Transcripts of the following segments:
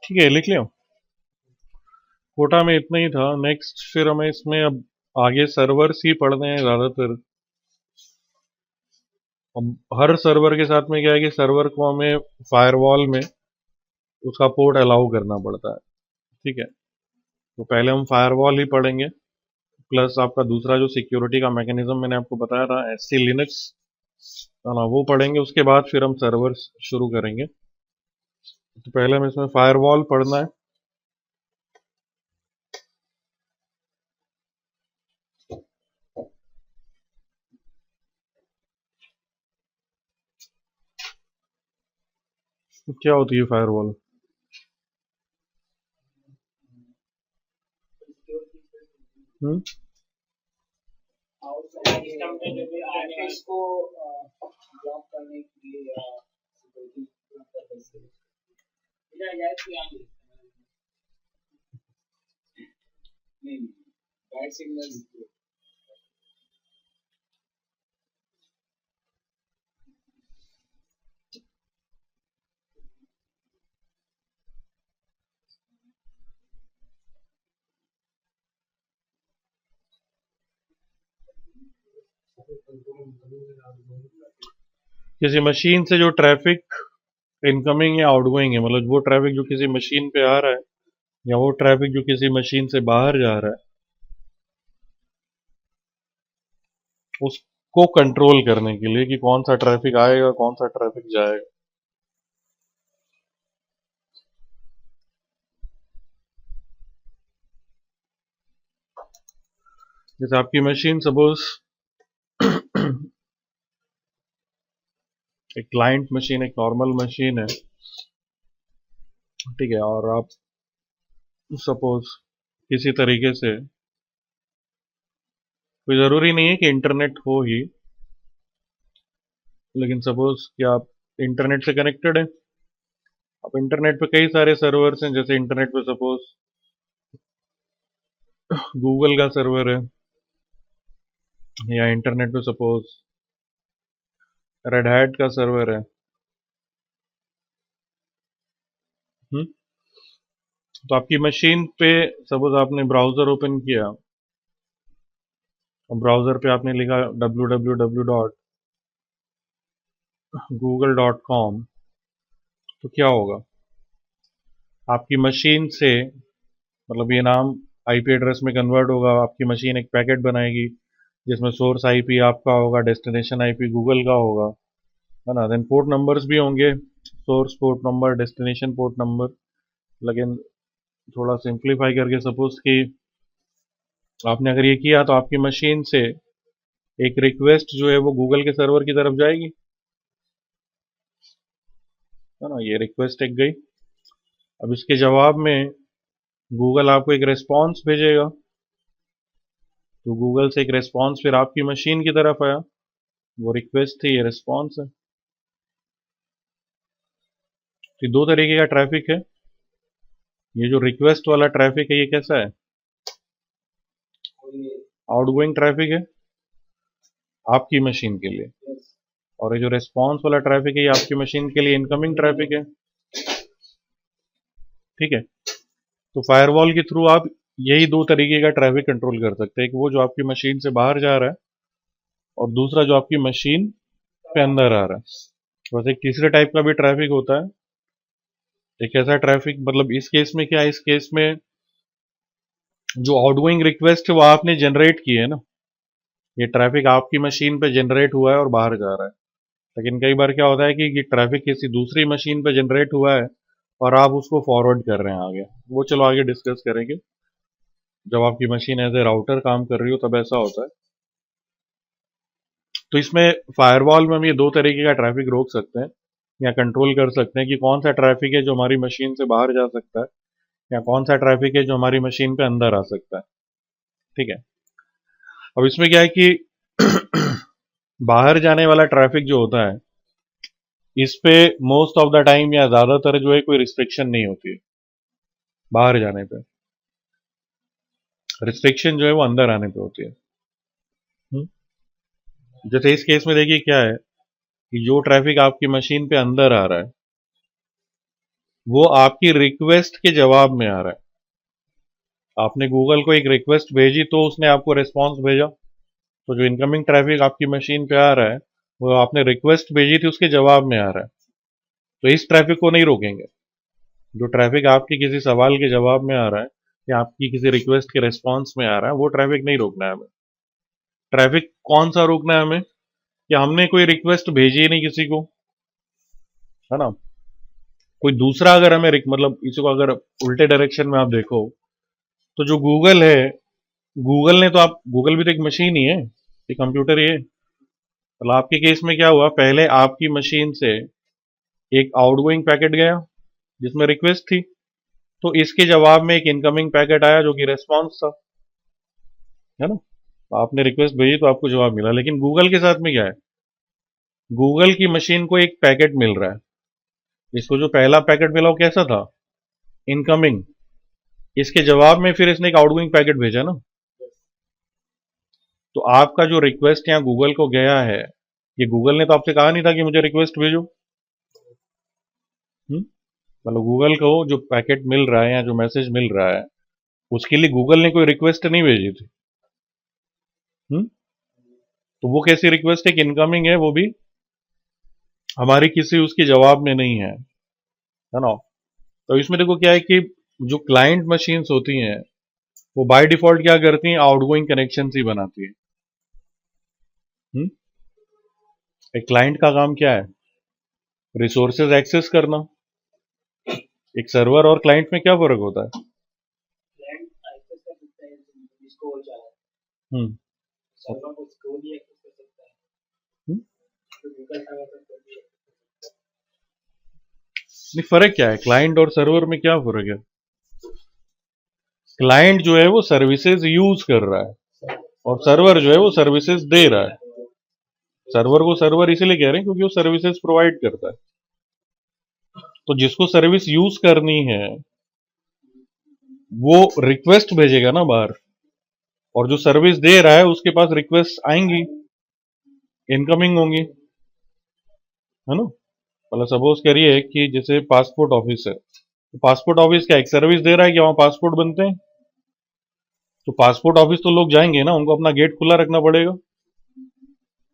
ठीक है, लिख लियो। कोटा में इतना ही था। नेक्स्ट फिर हमें इसमें अब आगे सर्वर्स ही पढ़ने हैं ज़्यादातर। अब हर सर्वर के साथ में क्या है कि सर्वर को हमें फायरवॉल में उसका पोर्ट अलाउ करना पड़ता है। ठीक है, तो पहले हम फायरवॉल ही पढ़ेंगे, प्लस आपका दूसरा जो सिक्योरिटी का मैकेनिज्म मैंने आपको बताया था एससी लिनक्स, है ना, वो पढ़ेंगे। उसके बाद फिर हम सर्वर्स शुरू करेंगे। तो पहले हमें इसमें फायरवॉल पढ़ना है। तो क्या होती है फायरवॉल? हम्म सिस्टम पे जो भी एक्सेस को ब्लॉक करने के लिए या सिक्योरिटी पर्पस से या नहीं बैड सिग्नल। किसी मशीन से जो ट्रैफिक इनकमिंग या आउटगोइंग है, मतलब वो ट्रैफिक जो किसी मशीन पे आ रहा है या वो ट्रैफिक जो किसी मशीन से बाहर जा रहा है, उसको कंट्रोल करने के लिए कि कौन सा ट्रैफिक आएगा कौन सा ट्रैफिक जाएगा। जैसे आपकी मशीन सपोज एक क्लाइंट मशीन, एक नॉर्मल मशीन है, ठीक है, और आप सपोज किसी तरीके से, कोई ज़रूरी नहीं है कि इंटरनेट हो ही, लेकिन सपोज कि आप इंटरनेट से कनेक्टेड है। अब इंटरनेट पे कई सारे सर्वर्स हैं, जैसे इंटरनेट पे सपोज गूगल का सर्वर है, या इंटरनेट पे सपोज रेड हैट का सर्वर है। हम्म तो आपकी मशीन पे सपोज आपने ब्राउजर ओपन किया, और ब्राउजर पे आपने लिखा www.google.com, तो क्या होगा? आपकी मशीन से, मतलब ये नाम आईपी एड्रेस में कन्वर्ट होगा। आपकी मशीन एक पैकेट बनाएगी जिसमें सोर्स आईपी आपका होगा, डेस्टिनेशन आईपी गूगल का होगा, है ना। देन पोर्ट नंबर्स भी होंगे, source port number, destination port number. लेकिन थोड़ा सिंप्लीफाई करके सपोज कि आपने अगर ये किया, तो आपकी मशीन से एक रिक्वेस्ट जो है वो गूगल के सर्वर की तरफ जाएगी, है ना। ये रिक्वेस्ट एक गई। अब इसके जवाब में गूगल आपको एक रिस्पॉन्स भेजेगा, तो गूगल से एक रिस्पॉन्स फिर आपकी मशीन की तरफ आया। वो रिक्वेस्ट थी, ये रिस्पॉन्स है। तो दो तरीके का ट्रैफिक है। ये जो रिक्वेस्ट वाला ट्रैफिक है, ये कैसा है? आउटगोइंग ट्रैफिक है आपकी मशीन के लिए। और ये जो रिस्पॉन्स वाला ट्रैफिक है, ये आपकी मशीन के लिए इनकमिंग ट्रैफिक है। ठीक है, तो फायरवॉल के थ्रू आप यही दो तरीके का ट्रैफिक कंट्रोल कर सकते हैं। एक वो जो आपकी मशीन से बाहर जा रहा है, और दूसरा जो आपकी मशीन पे अंदर आ रहा है। बस एक तीसरे टाइप का भी ट्रैफिक होता है। एक ऐसा ट्रैफिक, मतलब इस केस में क्या है, इस केस में जो आउटगोइंग रिक्वेस्ट है वो आपने जनरेट की है ना, ये ट्रैफिक आपकी मशीन पे जनरेट हुआ है और बाहर जा रहा है। लेकिन कई बार क्या होता है कि ये ट्रैफिक किसी दूसरी मशीन पे जनरेट हुआ है और आप उसको फॉरवर्ड कर रहे हैं आगे। वो चलो आगे डिस्कस करेंगे, जब आपकी मशीन एज ए राउटर काम कर रही हो तब ऐसा होता है। तो इसमें फायरवॉल में हम ये दो तरीके का ट्रैफिक रोक सकते हैं या कंट्रोल कर सकते हैं कि कौन सा ट्रैफिक है जो हमारी मशीन से बाहर जा सकता है, या कौन सा ट्रैफिक है जो हमारी मशीन पे अंदर आ सकता है। ठीक है, अब इसमें क्या है कि बाहर जाने वाला ट्रैफिक जो होता है, इस पे मोस्ट ऑफ द टाइम या ज्यादातर जो है कोई रिस्ट्रिक्शन नहीं होती है। बाहर जाने पे रिस्ट्रिक्शन जो है वो अंदर आने पे होती है। हम्म? जैसे इस केस में देखिए क्या है कि जो ट्रैफिक आपकी मशीन पे अंदर आ रहा है, वो आपकी रिक्वेस्ट के जवाब में आ रहा है। आपने गूगल को एक रिक्वेस्ट भेजी तो उसने आपको रिस्पॉन्स भेजा, तो जो इनकमिंग ट्रैफिक आपकी मशीन पे आ रहा है वो आपने रिक्वेस्ट भेजी थी उसके जवाब में आ रहा है। तो इस ट्रैफिक को नहीं रोकेंगे। जो ट्रैफिक आपके किसी सवाल के जवाब में आ रहा है या आपकी किसी रिक्वेस्ट के रिस्पॉन्स में आ रहा है, वो ट्रैफिक नहीं रोकना है हमें। ट्रैफिक कौन सा रोकना है हमें? कि हमने कोई रिक्वेस्ट भेजी ही नहीं किसी को, है ना। कोई दूसरा अगर हमें मतलब इसको अगर उल्टे डायरेक्शन में आप देखो, तो जो गूगल है, गूगल ने तो आप गूगल भी तो एक मशीन ही है, एक कंप्यूटर ही है। मतलब आपके केस में क्या हुआ, पहले आपकी मशीन से एक आउटगोइंग पैकेट गया जिसमें रिक्वेस्ट थी, तो इसके जवाब में एक इनकमिंग पैकेट आया जो कि रेस्पॉन्स था, है ना। आपने रिक्वेस्ट भेजी तो आपको जवाब मिला। लेकिन गूगल के साथ में क्या है, गूगल की मशीन को एक पैकेट मिल रहा है। इसको जो पहला पैकेट मिला वो कैसा था, इनकमिंग। इसके जवाब में फिर इसने एक आउटगोइंग पैकेट भेजा ना। तो आपका जो रिक्वेस्ट यहाँ गूगल को गया है, ये गूगल ने तो आपसे कहा नहीं था कि मुझे रिक्वेस्ट भेजो। मतलब गूगल को जो पैकेट मिल रहा है या जो मैसेज मिल रहा है, उसके लिए गूगल ने कोई रिक्वेस्ट नहीं भेजी थी। तो वो कैसी रिक्वेस्ट है कि इनकमिंग है, वो भी हमारी किसी उसके जवाब में नहीं है ना। तो इसमें देखो क्या है कि जो क्लाइंट मशीन्स होती हैं वो बाय डिफॉल्ट क्या करती हैं, आउटगोइंग कनेक्शन ही बनाती है। एक क्लाइंट का काम क्या है, रिसोर्सेज एक्सेस करना। एक सर्वर और क्लाइंट में क्या फर्क होता है? क्लाइंट एक्सेस कर सकता है जिसको वो चाहे, हम्म सर्वर को उसको भी एक्सेस कर सकता है, हम्म। तो गूगल सर्वर पर कोई भी नहीं, फर्क क्या है क्लाइंट और सर्वर में, क्या फर्क है? क्लाइंट जो है वो सर्विसेज यूज कर रहा है और सर्वर जो है वो सर्विसेज दे रहा है। सर्वर को सर्वर इसीलिए कह रहे हैं क्योंकि वो सर्विसेज प्रोवाइड करता है। तो जिसको सर्विस यूज करनी है वो रिक्वेस्ट भेजेगा ना बाहर, और जो सर्विस दे रहा है उसके पास रिक्वेस्ट आएंगी, इनकमिंग होंगी, है ना। मतलब सपोज करिए कि जैसे पासपोर्ट ऑफिस है, तो पासपोर्ट ऑफिस क्या एक सर्विस दे रहा है कि वहां पासपोर्ट बनते हैं। तो पासपोर्ट ऑफिस तो लोग जाएंगे ना, उनको अपना गेट खुला रखना पड़ेगा।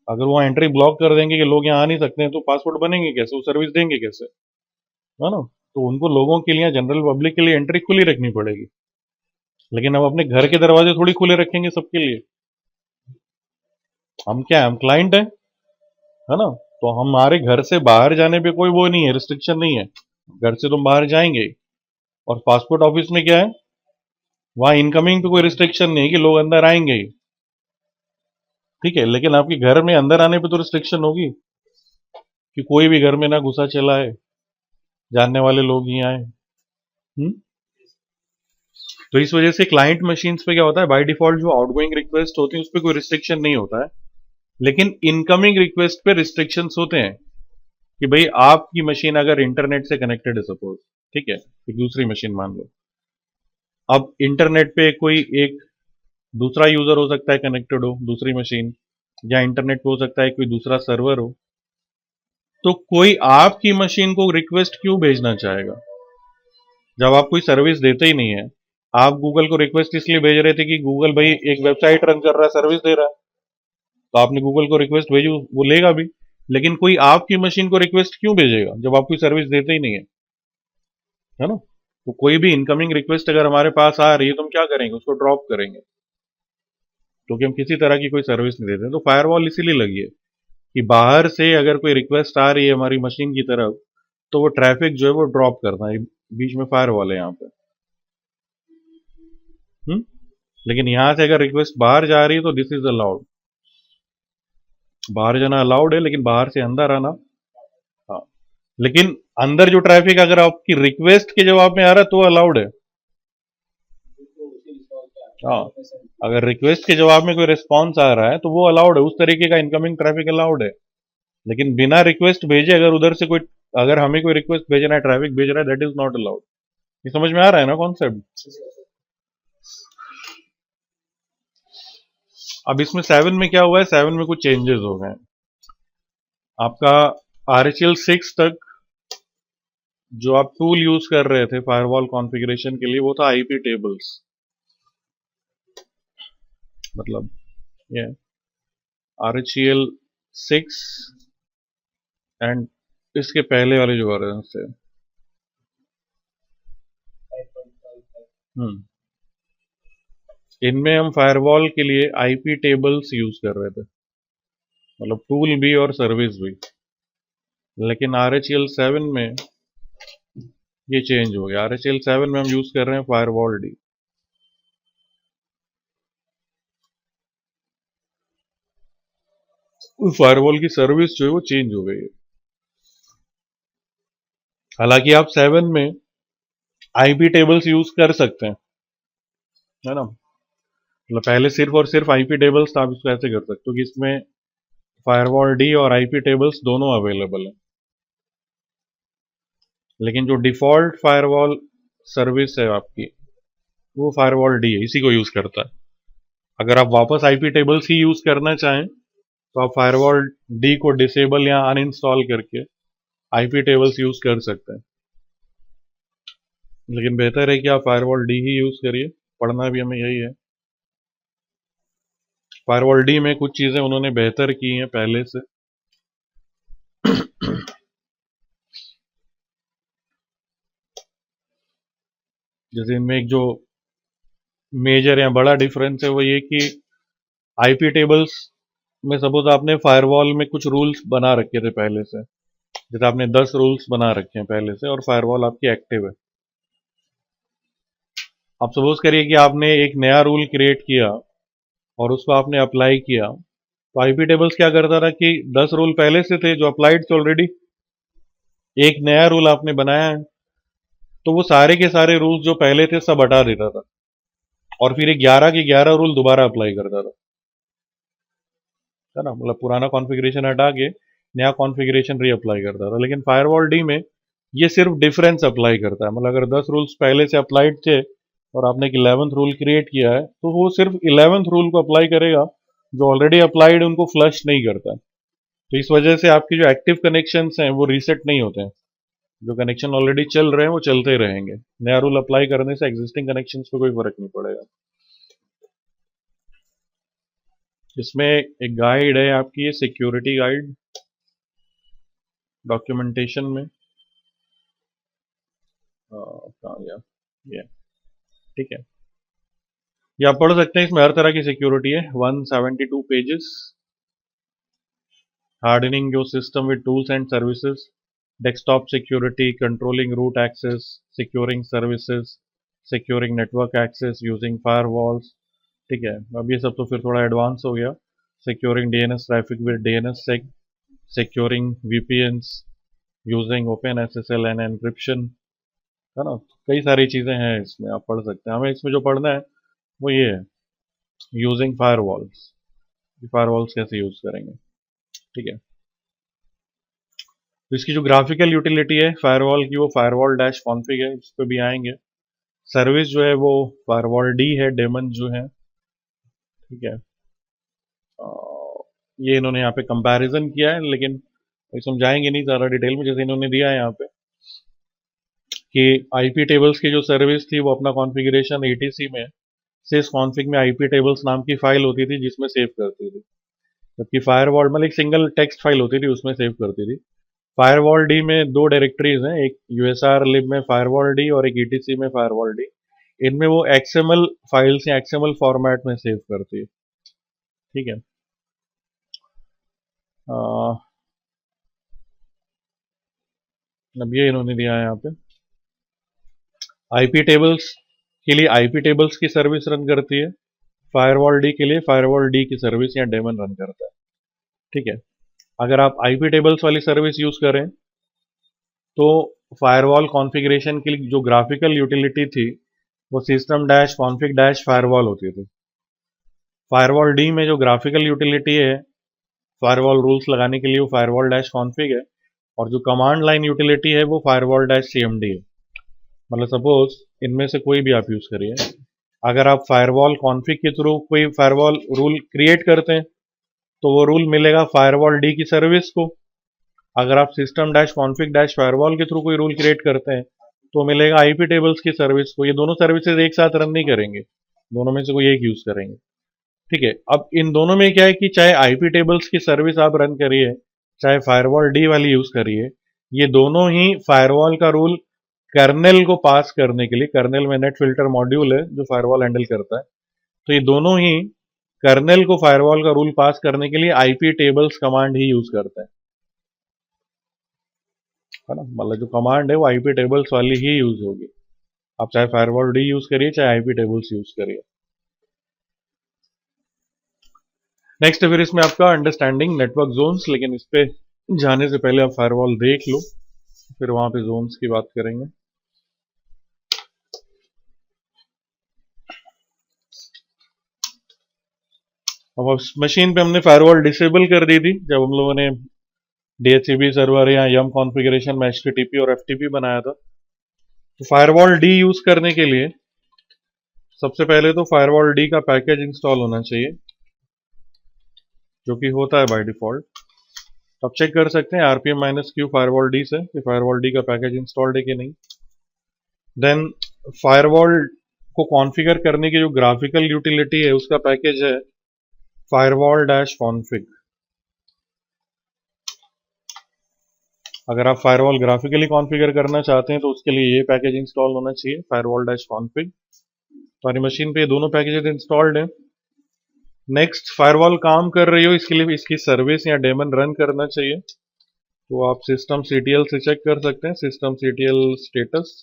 अगर वो एंट्री ब्लॉक कर देंगे कि लोग यहाँ आ नहीं सकते हैं, तो पासपोर्ट बनेंगे कैसे, वो सर्विस देंगे कैसे, है ना। तो उनको लोगों के लिए, जनरल पब्लिक के लिए एंट्री खुली रखनी पड़ेगी। लेकिन हम अपने घर के दरवाजे थोड़ी खुले रखेंगे सबके लिए। हम क्या है, हम क्लाइंट है ना। तो हमारे घर से बाहर जाने पे कोई वो नहीं है, रिस्ट्रिक्शन नहीं है। घर से तुम बाहर जाएंगे। और पासपोर्ट ऑफिस में क्या है, वहां इनकमिंग पे कोई रिस्ट्रिक्शन नहीं है कि लोग अंदर आएंगे ही, ठीक है। लेकिन आपके घर में अंदर आने पे तो रिस्ट्रिक्शन होगी कि कोई भी घर में ना घुसा चला है, जानने वाले लोग ही आए। तो इस वजह से क्लाइंट मशीन्स पे क्या होता है, बाय डिफॉल्ट जो आउटगोइंग रिक्वेस्ट होती है उस पर कोई रिस्ट्रिक्शन नहीं होता है। लेकिन इनकमिंग रिक्वेस्ट पे रिस्ट्रिक्शंस होते हैं कि भाई आपकी मशीन अगर इंटरनेट से कनेक्टेड है सपोज, ठीक है, एक दूसरी मशीन मान लो। अब इंटरनेट पे कोई एक दूसरा यूजर हो सकता है कनेक्टेड हो, दूसरी मशीन, या इंटरनेट पे हो सकता है कोई दूसरा सर्वर हो। तो कोई आपकी मशीन को रिक्वेस्ट क्यों भेजना चाहेगा जब आप कोई सर्विस देते ही नहीं है? आप गूगल को रिक्वेस्ट इसलिए भेज रहे थे कि गूगल भाई एक वेबसाइट रन कर रहा है, सर्विस दे रहा है, तो आपने गूगल को रिक्वेस्ट भेजी, वो लेगा भी। लेकिन कोई आपकी मशीन को रिक्वेस्ट क्यों भेजेगा जब आप कोई सर्विस देते ही नहीं है ना। तो कोई भी इनकमिंग रिक्वेस्ट अगर हमारे पास आ रही है तो हम क्या करेंगे, उसको ड्रॉप करेंगे, क्योंकि हम किसी तरह की कोई सर्विस नहीं देते। तो फायरवॉल इसीलिए लगी है कि बाहर से अगर कोई रिक्वेस्ट आ रही है हमारी मशीन की तरफ, तो वो ट्रैफिक जो है वो ड्रॉप करना है। बीच में फायरवॉल है यहाँ पे। हम्म। लेकिन यहां से अगर रिक्वेस्ट बाहर जा रही है तो दिस इज अलाउड। बाहर जाना अलाउड है, लेकिन बाहर से अंदर आना, हाँ। लेकिन अंदर जो ट्रैफिक अगर आपकी रिक्वेस्ट के जवाब में आ रहा है तो अलाउड है। हाँ, अगर रिक्वेस्ट के जवाब में कोई रिस्पॉन्स आ रहा है तो वो अलाउड है, उस तरीके का इनकमिंग ट्रैफिक अलाउड है। लेकिन बिना रिक्वेस्ट भेजे अगर उधर से कोई, अगर हमें कोई रिक्वेस्ट भेज रहा है, ट्रैफिक भेज रहा है, दैट इज नॉट अलाउड। ये समझ में आ रहा है ना कॉन्सेप्ट? अब इसमें 7 में क्या हुआ है, 7 में कुछ चेंजेस हो गए हैं। आपका RHEL 6 तक जो आप टूल यूज कर रहे थे फायरवॉल कॉन्फ़िगरेशन के लिए वो था आईपी टेबल्स, मतलब ये RHEL 6 एंड इसके पहले वाले जो वर्जन थे। 5.55 इनमें हम फायरवॉल के लिए आईपी टेबल्स यूज कर रहे थे, मतलब टूल भी और सर्विस भी। लेकिन RHEL 7 में ये चेंज हो गया। RHEL 7 में हम यूज कर रहे हैं फायरवॉल डी। फायरवॉल की सर्विस जो है वो चेंज हो गई है। हालांकि आप 7 में आईपी टेबल्स यूज कर सकते हैं, है ना, मतलब पहले सिर्फ और सिर्फ आईपी टेबल्स था, आप इसको ऐसे कर सकते हो कि इसमें फायरवॉल डी और आईपी टेबल्स दोनों अवेलेबल है। लेकिन जो डिफॉल्ट फायरवॉल सर्विस है आपकी वो फायरवॉल डी है, इसी को यूज करता है। अगर आप वापस आईपी टेबल्स ही यूज करना चाहें तो आप फायरवॉल डी को डिसेबल या अनइंस्टॉल करके आईपी टेबल्स यूज कर सकते हैं। लेकिन बेहतर है कि आप फायरवॉल डी ही यूज करिए, पढ़ना भी हमें यही है। फायरवॉल डी में कुछ चीजें उन्होंने बेहतर की हैं पहले से। जैसे इनमें एक जो मेजर या बड़ा डिफरेंस है वो ये कि आईपी टेबल्स में सपोज आपने फायरवॉल में कुछ रूल्स बना रखे थे पहले से, जैसे आपने 10 रूल्स बना रखे हैं पहले से और फायरवॉल आपकी एक्टिव है। आप सपोज करिए कि आपने एक नया रूल क्रिएट किया और उसको आपने अप्लाई किया, तो आईपी टेबल्स क्या करता था कि 10 रूल पहले से थे जो अप्लाइड थे ऑलरेडी, एक नया रूल आपने बनाया है तो वो सारे के सारे रूल्स जो पहले थे सब हटा देता था और फिर 11 के 11 रूल दोबारा अप्लाई करता था, है ना, मतलब पुराना कॉन्फ़िगरेशन हटा के नया कॉन्फ़िगरेशन रीअप्लाई करता था। लेकिन फायरवॉल डी में ये सिर्फ डिफरेंस अप्लाई करता है, मतलब अगर 10 रूल्स पहले से अप्लाइड थे और आपने एक 11th रूल क्रिएट किया है तो वो सिर्फ 11th रूल को अप्लाई करेगा, जो ऑलरेडी अप्लाइड उनको फ्लश नहीं करता है। तो इस वजह से आपके जो एक्टिव कनेक्शंस हैं वो रीसेट नहीं होते हैं, जो कनेक्शन ऑलरेडी चल रहे हैं वो चलते रहेंगे। नया रूल अप्लाई करने से एग्जिस्टिंग कनेक्शंस पे कोई फर्क नहीं पड़ेगा। इसमें एक गाइड है आपकी, ये सिक्योरिटी गाइड डॉक्यूमेंटेशन में कहाँ गया ये, ठीक है, ये आप पढ़ सकते हैं। इसमें हर तरह की सिक्योरिटी है, 172 pages. Hardening your system with tools and services, desktop security, controlling root access, securing services, securing network access using firewalls, ठीक है। अब ये सब तो फिर थोड़ा एडवांस हो गया। Securing DNS traffic with DNSSEC, securing VPNs using OpenSSL end encryption, है ना, कई सारी चीजें हैं इसमें, आप पढ़ सकते हैं। हमें इसमें जो पढ़ना है वो ये है, यूजिंग फायरवॉल्स, फायरवॉल्स कैसे यूज करेंगे, ठीक है। तो इसकी जो ग्राफिकल यूटिलिटी है फायरवॉल की वो फायरवॉल डैश कॉन्फिग है, इस पर भी आएंगे। सर्विस जो है वो फायरवॉल डी है, डेमन जो है, ठीक है। ये इन्होंने यहाँ पे कंपैरिजन किया है, लेकिन समझाएंगे नहीं ज़्यादा डिटेल में। जैसे इन्होंने दिया है यहाँ पे कि आईपी टेबल्स की जो सर्विस थी वो अपना कॉन्फ़िगरेशन ETC में सिस कॉन्फिग में आईपी टेबल्स नाम की फाइल होती थी जिसमें सेव करती थी, जबकि फायरवॉल में एक सिंगल टेक्स्ट फाइल होती थी उसमें सेव करती थी। फायरवॉल डी में दो डायरेक्टरीज हैं, एक USR lib में फायरवॉल डी और एक ETC में फायरवॉल डी। इनमें वो XML फाइल्स या XML फॉर्मेट में सेव करती है, ठीक है। अब ये इन्होंने दिया है यहाँ पे, आईपी टेबल्स के लिए आईपी टेबल्स की सर्विस रन करती है, फायरवॉल डी के लिए फायरवॉल डी की सर्विस या डेमन रन करता है, ठीक है। अगर आप आईपी टेबल्स वाली सर्विस यूज करें तो फायरवॉल कॉन्फ़िगरेशन की जो ग्राफिकल यूटिलिटी थी वो system dash config dash firewall होती थी। फायरवॉल डी में जो ग्राफिकल यूटिलिटी है फायरवॉल रूल्स लगाने के लिए वो फायरवॉल डैश कॉन्फिग है, और जो कमांड लाइन यूटिलिटी है वो फायरवॉल डैश CMD है। मतलब सपोज इनमें से कोई भी आप यूज करिए, अगर आप फायरवॉल कॉन्फिग के थ्रू कोई फायरवॉल रूल क्रिएट करते हैं तो वो रूल मिलेगा फायरवॉल डी की सर्विस को। अगर आप system dash config dash firewall के थ्रू कोई रूल क्रिएट करते हैं तो मिलेगा आईपी टेबल्स की सर्विस को। ये दोनों सर्विसेज एक साथ रन नहीं करेंगे, दोनों में से कोई एक यूज करेंगे। ठीक है, अब इन दोनों में क्या है कि चाहे आईपी टेबल्स की सर्विस आप रन करिए, चाहे फायरवॉल डी वाली यूज करिए, ये दोनों ही फायरवॉल का रूल कर्नेल को पास करने के लिए, कर्नेल में नेट फिल्टर मॉड्यूल है जो फायरवॉल हैंडल करता है, तो ये दोनों ही कर्नेल को फायरवॉल का रूल पास करने के लिए आईपी टेबल्स कमांड ही यूज करते हैं, है ना। मतलब जो कमांड है वो आईपी टेबल्स वाली ही यूज होगी, आप चाहे फायरवॉल डी यूज करिए चाहे आईपी टेबल्स यूज करिए। नेक्स्ट फिर इसमें आपका अंडरस्टैंडिंग नेटवर्क जोन्स, लेकिन इस पे जाने से पहले आप फायरवॉल देख लो, फिर वहां पे जोन्स की बात करेंगे। अब उस मशीन पे हमने फायरवॉल डिसेबल कर दी थी जब हम लोगों ने डीएचसीपी सर्वर या यम कॉन्फ़िगरेशन में एचटीटीपी और एफटीपी बनाया था। तो फायरवॉल डी यूज करने के लिए सबसे पहले तो फायरवॉल डी का पैकेज इंस्टॉल होना चाहिए, जो कि होता है बाय डिफॉल्ट। आप चेक कर सकते हैं rpm-q फायरवॉल डी से कि फायरवॉल डी का पैकेज इंस्टॉल्ड है कि नहीं। देन फायरवॉल को कॉन्फ़िगर करने की जो ग्राफिकल यूटिलिटी है उसका पैकेज है फायरवॉल डैश कॉन्फ़िग। अगर आप फायरवॉल ग्राफिकली कॉन्फ़िगर करना चाहते हैं तो उसके लिए ये पैकेज इंस्टॉल होना चाहिए, फायरवॉल डैश कॉन्फ़िग। हमारी मशीन पे ये दोनों पैकेजेस इंस्टॉल्ड हैं। नेक्स्ट, फायरवॉल काम कर रही हो इसके लिए इसकी सर्विस या डेमन रन करना चाहिए, तो आप सिस्टम सीटीएल से चेक कर सकते हैं, system CTL status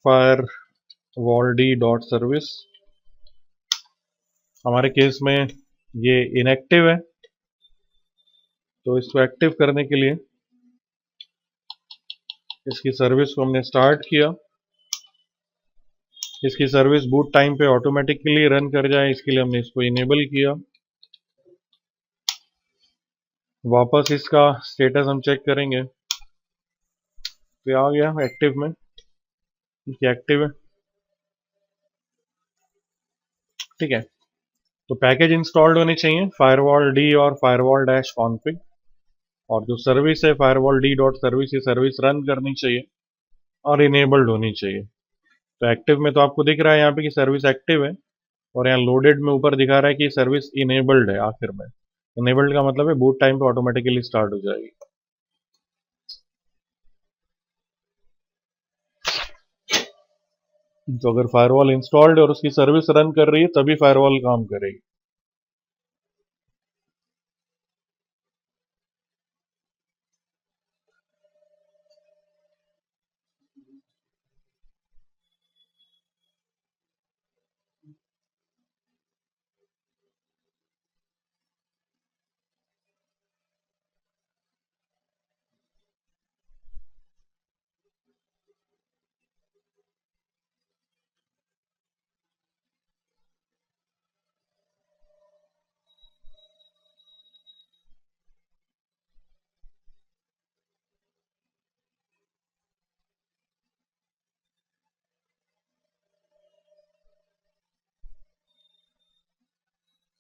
firewall D dot service. हमारे केस में ये इनएक्टिव है, तो इसको एक्टिव करने के लिए इसकी सर्विस को हमने स्टार्ट किया। इसकी सर्विस बूट टाइम पे ऑटोमेटिकली रन कर जाए इसके लिए हमने इसको इनेबल किया। वापस इसका स्टेटस हम चेक करेंगे तो आ गया एक्टिव में, एक्टिव है। ठीक है, तो पैकेज इंस्टॉल्ड होने चाहिए फायरवॉल डी और फायरवॉल डैश कॉन्फ़िग, और जो सर्विस है फायरवॉल डी डॉट सर्विस, ये सर्विस रन करनी चाहिए और इनेबल्ड होनी चाहिए। तो एक्टिव में तो आपको दिख रहा है यहाँ पे कि सर्विस एक्टिव है, और यहाँ लोडेड में ऊपर दिखा रहा है कि सर्विस इनेबल्ड है। आखिर में इनेबल्ड का मतलब है बूट टाइम पे ऑटोमेटिकली स्टार्ट हो जाएगी। तो अगर फायरवॉल इंस्टॉल्ड है और उसकी सर्विस रन कर रही है तभी फायरवॉल काम करेगी।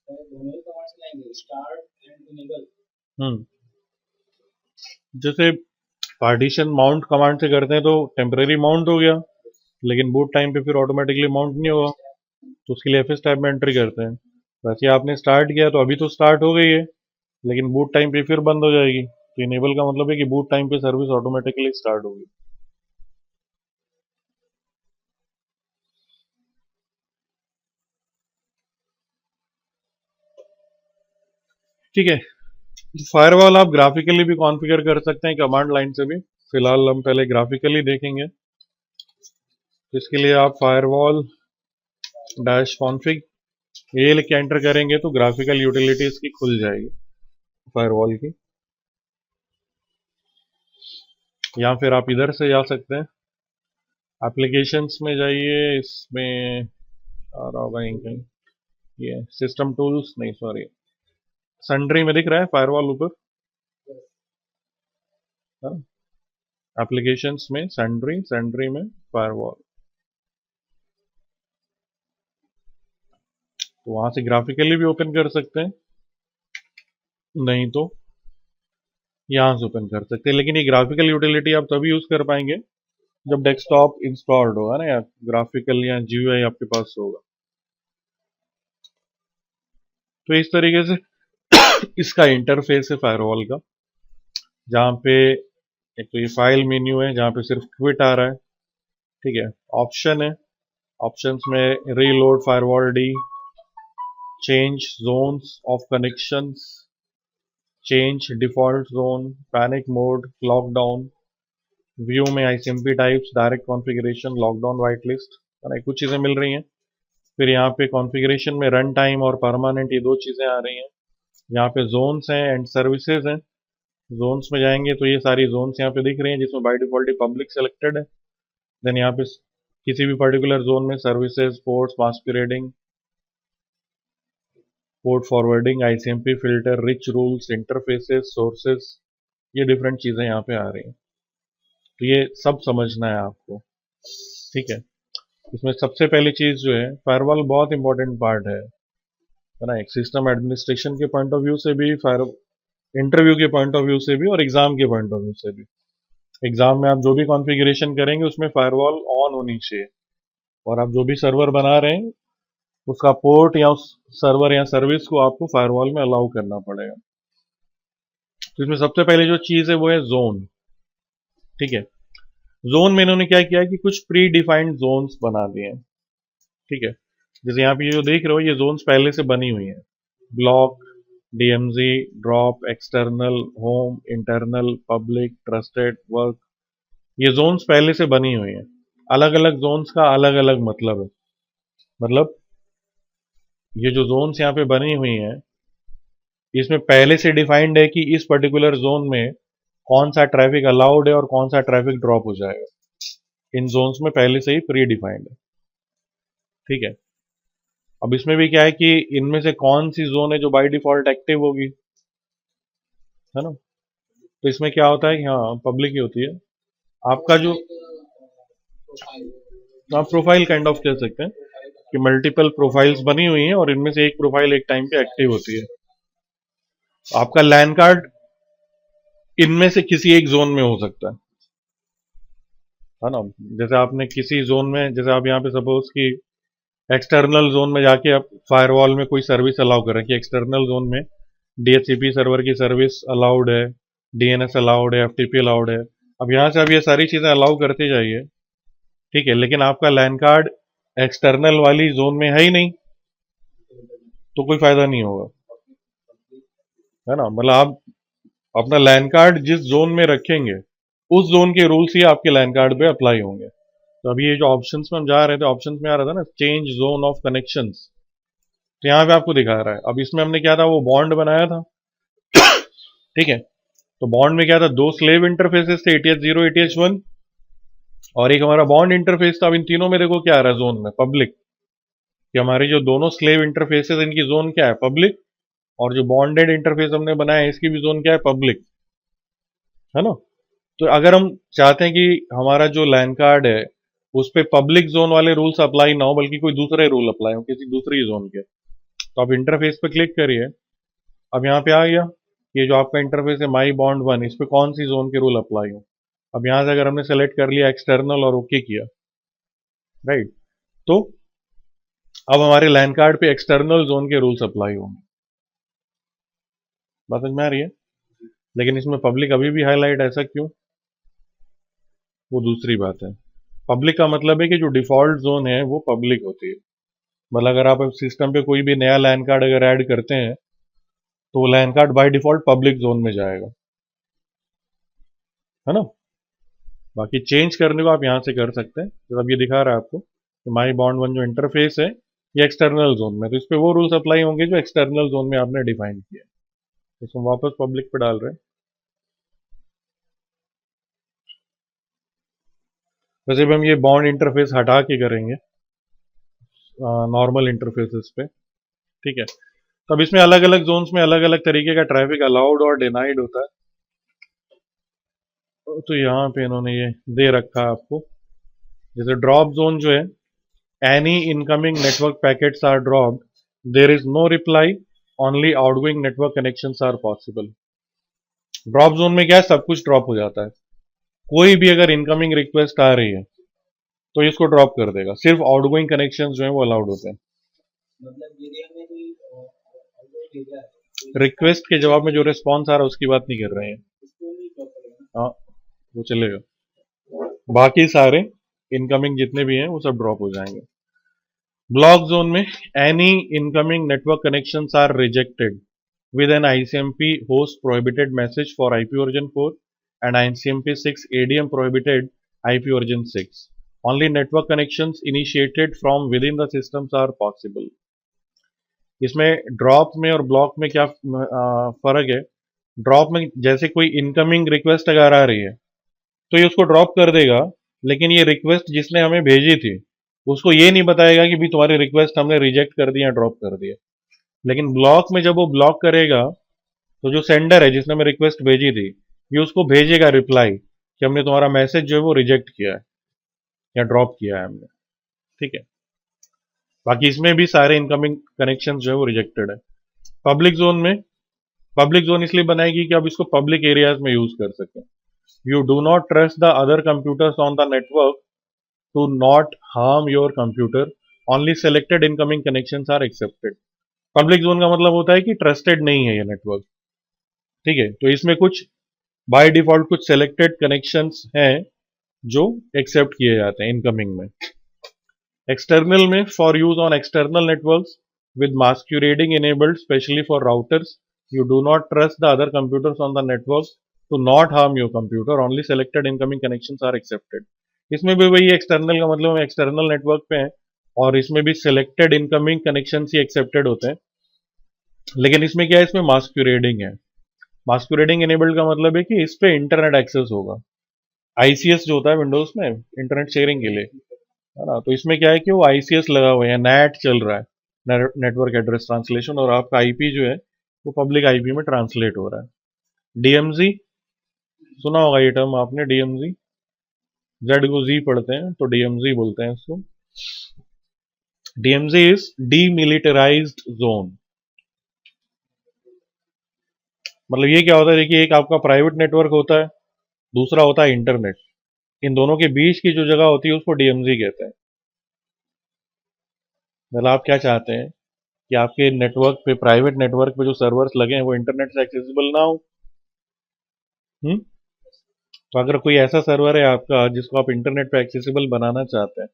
दोनों ही कमांड्स लाएंगे, स्टार्ट एंड इनेबल। जैसे पार्टीशन माउंट कमांड से करते हैं तो टेम्परेरी माउंट हो गया, लेकिन बूट टाइम पे फिर ऑटोमेटिकली माउंट नहीं होगा, तो उसके लिए एफएस टैब में एंट्री करते हैं। वैसे आपने स्टार्ट किया तो अभी तो स्टार्ट हो गई है, लेकिन बूट टाइम पे फिर बंद हो जाएगी। तो इनेबल का मतलब है कि बूट टाइम पे सर्विस ऑटोमेटिकली स्टार्ट होगी। ठीक है, फायरवॉल आप ग्राफिकली भी कॉन्फ़िगर कर सकते हैं कमांड लाइन से भी, फिलहाल हम पहले ग्राफिकली देखेंगे। इसके लिए आप फायरवॉल डैश कॉन्फ़िग ये लिख के एंटर करेंगे तो ग्राफिकल यूटिलिटी इसकी खुल जाएगी फायरवॉल की, या फिर आप इधर से जा सकते हैं, एप्लीकेशंस में जाइए, इसमें आ रहा होगा कहीं, ये सिस्टम टूल्स नहीं सॉरी सन्ड्री में दिख रहा है फायरवॉल ऊपर, एप्लीकेशंस में सन्ड्री, सन्ड्री में फायरवॉल, तो वहां से ग्राफिकली भी ओपन कर सकते हैं, नहीं तो यहाँ से ओपन कर सकते हैं, लेकिन ये ग्राफिकल यूटिलिटी आप तभी यूज कर पाएंगे जब डेस्कटॉप इंस्टॉल्ड होगा ना, या ग्राफिकल या जीयूआई आपके पास होगा। तो इस तरीके से इसका इंटरफेस है फायरवॉल का, जहाँ पे एक तो ये फाइल मेन्यू है जहाँ पे सिर्फ क्विट आ रहा है, ठीक है। ऑप्शन है, ऑप्शंस में reload firewall D, change zones of connections, change default zone, panic mode, lockdown, view में ICMP types, direct configuration, lockdown, white list, कुछ चीज़ें मिल रही हैं। फिर यहाँ पे कॉन्फ़िगरेशन में रन टाइम और परमानेंट, ये दो चीज़ें आ रही हैं। यहाँ पे जोन्स हैं एंड सर्विसेज हैं। जोन्स में जाएंगे तो ये सारी जोन्स यहाँ पे दिख रही हैं, जिसमें बाय डिफॉल्ट पब्लिक सेलेक्टेड है। देन यहाँ पे किसी भी पर्टिकुलर जोन में services, ports, masquerading, port forwarding, ICMP filter, rich rules, interfaces, sources, ये डिफरेंट चीज़ें यहाँ पे आ रही हैं। तो ये सब समझना है आपको, ठीक है। इसमें सबसे पहली चीज़ जो है, फायरवॉल बहुत इंपॉर्टेंट पार्ट है ना, एक सिस्टम एडमिनिस्ट्रेशन के पॉइंट ऑफ व्यू से भी, फायर इंटरव्यू के पॉइंट ऑफ व्यू से भी, और एग्जाम के पॉइंट ऑफ व्यू से भी। एग्जाम में आप जो भी कॉन्फ़िगरेशन करेंगे उसमें फायरवॉल ऑन होनी चाहिए, और आप जो भी सर्वर बना रहे हैं उसका पोर्ट या उस सर्वर या सर्विस को आपको फायरवॉल में अलाउ करना पड़ेगा। तो इसमें सबसे पहले जो चीज़ है वो है जोन, ठीक है। जोन में इन्होंने क्या किया कि कुछ प्री डिफाइंड जोन्स बना दिए हैं, ठीक है। जैसे यहाँ पे ये जो देख रहे हो, ये जोन्स पहले से बनी हुई हैं, block, DMG, drop, external, home, internal, public, trusted, work, ये जोन्स पहले से बनी हुई हैं। अलग अलग जोन्स का अलग अलग मतलब है, मतलब ये जो जोन्स यहाँ पे बनी हुई हैं इसमें पहले से डिफाइंड है कि इस पर्टिकुलर जोन में कौन सा ट्रैफिक अलाउड है और कौन सा ट्रैफिक ड्रॉप हो जाएगा। इन जोन्स में पहले से ही प्री डिफाइंड है, ठीक है। अब इसमें भी क्या है कि इनमें से कौन सी जोन है जो बाय डिफॉल्ट एक्टिव होगी, है ना। तो इसमें क्या होता है कि हाँ, पब्लिक ही होती है आपका जो, आप प्रोफाइल काइंड ऑफ कह सकते हैं कि मल्टीपल प्रोफाइल्स बनी हुई हैं और इनमें से एक प्रोफाइल एक टाइम पे एक्टिव होती है। आपका लैन कार्ड इनमें से किसी एक जोन में हो सकता है ना। जैसे आपने किसी जोन में, जैसे आप यहाँ पे सपोज कि एक्सटर्नल जोन में जाके आप फायरवॉल में कोई सर्विस अलाउ कर रहे हैं कि एक्सटर्नल जोन में डीएचसीपी सर्वर की सर्विस अलाउड है, डीएनएस अलाउड है, एफटीपी अलाउड है। अब यहाँ से आप ये सारी चीज़ें अलाउ करते जाइए, ठीक है, लेकिन आपका लैन कार्ड एक्सटर्नल वाली जोन में है ही नहीं, तो कोई फायदा नहीं होगा, है ना। मतलब आप अपना लैन कार्ड जिस जोन में रखेंगे उस जोन के रूल्स ही आपके लैन कार्ड पे अप्लाई होंगे। तो अभी ये जो ऑप्शंस में हम जा रहे थे, ऑप्शंस में आ रहा था ना चेंज जोन ऑफ कनेक्शंस, तो यहाँ पे आपको दिखा रहा है। अब इसमें हमने क्या था, वो बॉन्ड बनाया था, ठीक है। तो बॉन्ड में क्या था, दो स्लेव इंटरफेसेस थे, ATH0, ATH1, और एक हमारा बॉन्ड इंटरफेस था। अब इन तीनों में देखो क्या आ रहा है जोन में, पब्लिक, कि हमारी जो दोनों स्लेव इंटरफेसेस इनकी जोन क्या है, पब्लिक, और जो बॉन्डेड इंटरफेस हमने बनाया है इसकी भी जोन क्या है, पब्लिक, है ना। तो अगर हम चाहते हैं कि हमारा जो लैन कार्ड है उस पर पब्लिक जोन वाले रूल्स अप्लाई ना हो, बल्कि कोई दूसरे रूल अप्लाई हो किसी दूसरी जोन के, तो आप इंटरफेस पे क्लिक करिए। अब यहाँ पे आ गया, ये जो आपका इंटरफेस है माई बॉन्ड वन, इस पे कौन सी जोन के रूल अप्लाई हो। अब यहाँ से अगर हमने सेलेक्ट कर लिया एक्सटर्नल और ओके किया, राइट, तो अब हमारे लैन कार्ड पे एक्सटर्नल जोन के रूल्स अप्लाई होंगे। बात समझ में आ रही है। लेकिन इसमें पब्लिक अभी भी हाईलाइट, ऐसा क्यों, वो दूसरी बात है। पब्लिक का मतलब है कि जो डिफॉल्ट जोन है वो पब्लिक होती है। मतलब अगर आप सिस्टम पे कोई भी नया लैन कार्ड अगर ऐड करते हैं तो वो LAN card by default public zone में जाएगा, है ना। बाकी चेंज करने को आप यहाँ से कर सकते हैं। तो अब ये दिखा रहा है आपको कि माई बॉन्ड वन जो इंटरफेस है ये एक्सटर्नल जोन में, तो इस पर वो रूल्स अप्लाई होंगे जो एक्सटर्नल जोन में आपने डिफाइन किया। इसको वापस पब्लिक पे डाल रहे हैं। वैसे भी हम ये बॉन्ड इंटरफेस हटा के करेंगे नॉर्मल इंटरफेसेस पे, ठीक है। तो अब इसमें अलग अलग जोन्स में अलग अलग तरीके का ट्रैफिक अलाउड और डिनाइड होता है। तो यहाँ पे इन्होंने ये दे रखा है आपको, जैसे ड्रॉप जोन जो है, any incoming network packets are dropped, there is no reply, only outgoing network connections are possible. Drop zone में क्या है, सब कुछ ड्रॉप हो जाता है। कोई भी अगर इनकमिंग रिक्वेस्ट आ रही है तो इसको ड्रॉप कर देगा, सिर्फ आउटगोइंग कनेक्शन जो है वो अलाउड होते हैं। मतलब एरिया में कोई आउटडोर भेजा है रिक्वेस्ट के जवाब में जो रिस्पॉन्स आ रहा है उसकी बात नहीं कर रहे हैं। उसको नहीं ड्रॉप करेगा। हाँ, वो चलेगा। बाकी सारे इनकमिंग जितने भी हैं वो सब ड्रॉप हो जाएंगे। ब्लॉक जोन में any incoming network connections are rejected with an ICMP host prohibited message for IP version 4 and ICMP 6 ADM prohibited IP version 6. Only network connections initiated from within the systems are possible. इसमें drop में और block में क्या फर्क है? Drop में जैसे कोई इनकमिंग रिक्वेस्ट अगर आ रही है तो ये उसको ड्रॉप कर देगा, लेकिन ये रिक्वेस्ट जिसने हमें भेजी थी उसको ये नहीं बताएगा कि भी तुम्हारी रिक्वेस्ट हमने रिजेक्ट कर दिया, ड्रॉप कर दिया। लेकिन ब्लॉक में जब वो ब्लॉक करेगा तो जो सेंडर है जिसने हमें रिक्वेस्ट भेजी थी ये उसको भेजेगा रिप्लाई कि हमने तुम्हारा मैसेज जो है वो रिजेक्ट किया है या ड्रॉप किया है हमने। ठीक है, बाकी इसमें भी सारे इनकमिंग कनेक्शन जो है वो रिजेक्टेड है। पब्लिक जोन में, पब्लिक जोन इसलिए बनाएगी कि आप इसको पब्लिक एरियाज में यूज कर सकें। You do not trust the other computers on the network to not harm your computer, only selected incoming connections are accepted. Public zone का मतलब होता है कि ट्रस्टेड नहीं है ये नेटवर्क। ठीक है, तो इसमें कुछ बाय डिफॉल्ट कुछ सेलेक्टेड कनेक्शंस हैं जो एक्सेप्ट किए जाते हैं इनकमिंग में। एक्सटर्नल में, for use on external networks with masquerading enabled specially for routers, you do not trust the other computers on the network to not harm your computer, only selected incoming connections are accepted. इसमें भी वही external का मतलब हम external network पे हैं और इसमें भी selected incoming connection he accepted होते हैं। लेकिन इसमें क्या है, इसमें मास्क्यूरेडिंग है। मास्क्यूरेडिंग इनेबल्ड का मतलब है कि इस पे इंटरनेट एक्सेस होगा। आईसीएस जो होता है विंडोज में इंटरनेट शेयरिंग के लिए, है ना, तो इसमें क्या है कि वो आईसीएस लगा हुआ है, नैट चल रहा है, नेटवर्क एड्रेस ट्रांसलेशन, और आपका आईपी जो है वो पब्लिक आईपी में ट्रांसलेट हो रहा है। डीएमजी सुना होगा ये टर्म आपने, डीएमजी, जेड को जी पढ़ते हैं तो डीएमजी बोलते हैं इसको। DMG is demilitarised zone. मतलब ये क्या होता है, देखिए एक आपका प्राइवेट नेटवर्क होता है, दूसरा होता है इंटरनेट। इन दोनों के बीच की जो जगह होती है उसको डीएमजी कहते हैं। मतलब आप क्या चाहते हैं कि आपके नेटवर्क पे, प्राइवेट नेटवर्क पे जो सर्वर्स लगे हैं वो इंटरनेट से एक्सेसिबल ना हो। तो अगर कोई ऐसा सर्वर है आपका जिसको आप इंटरनेट पे एक्सेसिबल बनाना चाहते हैं,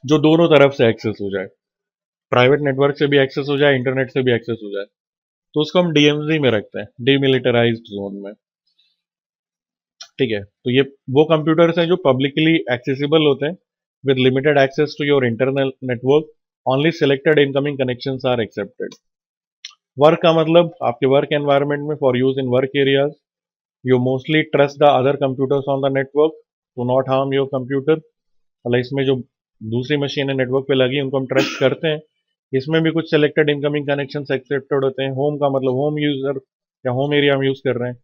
जो दोनों तरफ से एक्सेस हो जाए, प्राइवेट नेटवर्क से भी एक्सेस हो जाए, इंटरनेट से भी एक्सेस हो जाए, तो उसको हम डीएमजी में रखते हैं, डीमिलिटराइज्ड जोन में। ठीक है, तो ये वो कंप्यूटर्स हैं जो पब्लिकली एक्सेसिबल होते हैं with limited access to your internal network, only selected incoming connections are accepted. Work का मतलब आपके वर्क एनवायरनमेंट में, for use in work areas, you mostly trust the other computers on the network to not harm your computer. मतलब इसमें जो दूसरी मशीनें network पे लगी उनको हम ट्रस्ट करते हैं। इसमें भी कुछ सेलेक्टेड इनकमिंग कनेक्शन एक्सेप्टेड होते हैं। होम का मतलब होम यूजर या होम एरिया हम यूज कर रहे हैं,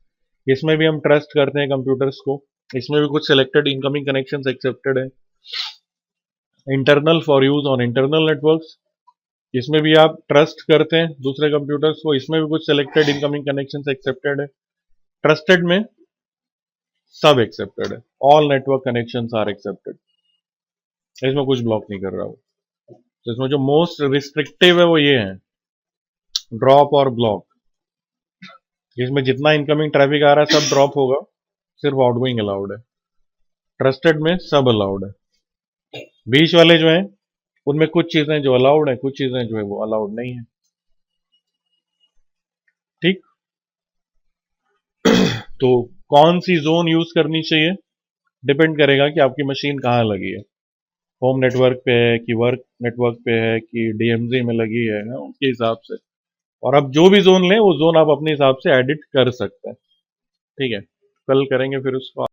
इसमें भी हम ट्रस्ट करते हैं कंप्यूटर्स को, इसमें भी कुछ सेलेक्टेड इनकमिंग कनेक्शन एक्सेप्टेड है। Internal, for use on internal networks, इसमें भी आप ट्रस्ट करते हैं दूसरे कंप्यूटर्स को, इसमें भी कुछ सेलेक्टेड इनकमिंग कनेक्शन एक्सेप्टेड है। ट्रस्टेड में सब एक्सेप्टेड है, all network connections are accepted, इसमें कुछ ब्लॉक नहीं कर रहा हूं। तो इसमें जो मोस्ट रिस्ट्रिक्टिव है वो ये है, ड्रॉप और ब्लॉक। इसमें जितना इनकमिंग ट्रैफिक आ रहा है सब ड्रॉप होगा, सिर्फ आउटगोइंग अलाउड है। ट्रस्टेड में सब अलाउड है। बीच वाले जो हैं उनमें कुछ चीजें जो अलाउड है, कुछ चीजें जो है वो अलाउड नहीं है। ठीक, तो कौन सी जोन यूज करनी चाहिए डिपेंड करेगा कि आपकी मशीन कहाँ लगी है, होम नेटवर्क पे है कि वर्क नेटवर्क पे है कि डीएमजी में लगी है ना, उसके हिसाब से। और अब जो भी जोन लें वो जोन आप अपने हिसाब से एडिट कर सकते हैं। ठीक है, कल करेंगे फिर उसको।